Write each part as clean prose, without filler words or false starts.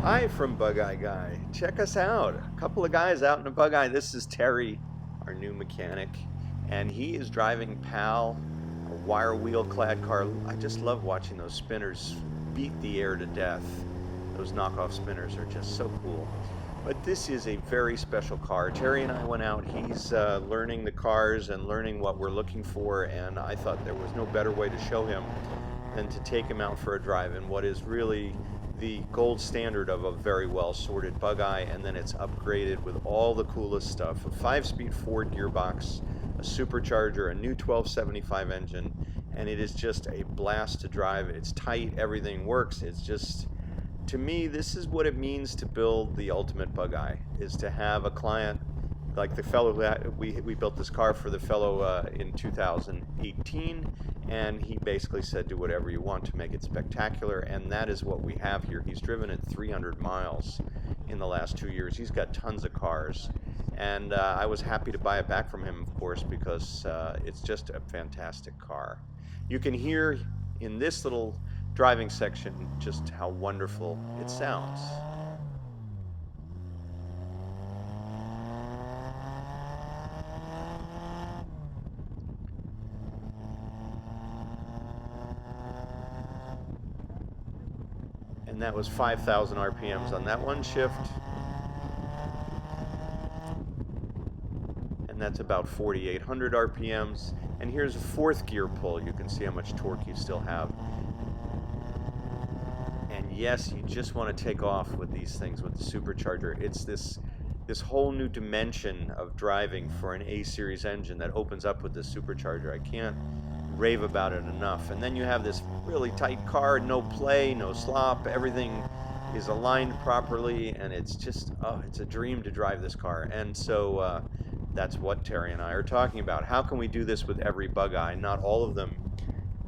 Hi from Bugeye Guy. Check us out. A couple of guys out in a Bugeye. This is Terry, our new mechanic, and he is driving PAL, a wire wheel clad car. I just love watching those spinners beat the air to death. Those knockoff spinners are just so cool. But this is a very special car. Terry and I went out. He's learning the cars and learning what we're looking for, and I thought there was no better way to show him than to take him out for a drive in what is really the gold standard of a very well sorted Bugeye, and then it's upgraded with all the coolest stuff: a 5-speed Ford gearbox, a supercharger, a new 1275 engine, and it is just a blast to drive. It's tight, everything works. It's just, to me, this is what it means to build the ultimate Bugeye, is to have a client like the fellow who we built this car for, the fellow in 2018, and he basically said, do whatever you want to make it spectacular, and that is what we have here. He's driven it 300 miles in the last 2 years. He's got tons of cars, and I was happy to buy it back from him, of course, because it's just a fantastic car. You can hear in this little driving section just how wonderful it sounds. And that was 5,000 RPMs on that one shift. And that's about 4,800 RPMs. And here's a 4th gear pull. You can see how much torque you still have. And yes, you just want to take off with these things with the supercharger. It's this whole new dimension of driving for an A-series engine that opens up with this supercharger. I can't rave about it enough. And then you have this really tight car, no play, no slop, everything is aligned properly, and it's just, oh, it's a dream to drive this car. And so that's what Terry and I are talking about. How can we do this with every Bugeye? Not all of them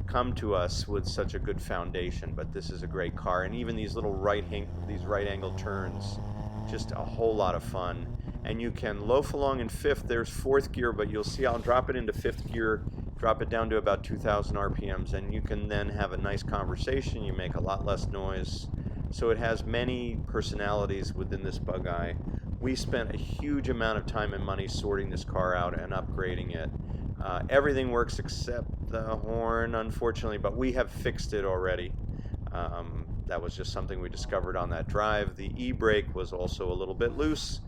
come to us with such a good foundation, but this is a great car. And even these little right angle turns, just a whole lot of fun. And you can loaf along in 5th. There's 4th gear, but you'll see I'll drop it into 5th gear, drop it down to about 2,000 RPMs, and you can then have a nice conversation. You make a lot less noise. So it has many personalities within this Bugeye. We spent a huge amount of time and money sorting this car out and upgrading it. Everything works except the horn, unfortunately, but we have fixed it already. That was just something we discovered on that drive. The e-brake was also a little bit loose,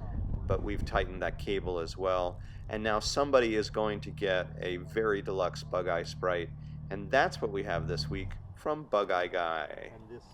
but we've tightened that cable as well. And now somebody is going to get a very deluxe Bugeye Sprite, and that's what we have this week from Bugeye Guy. And this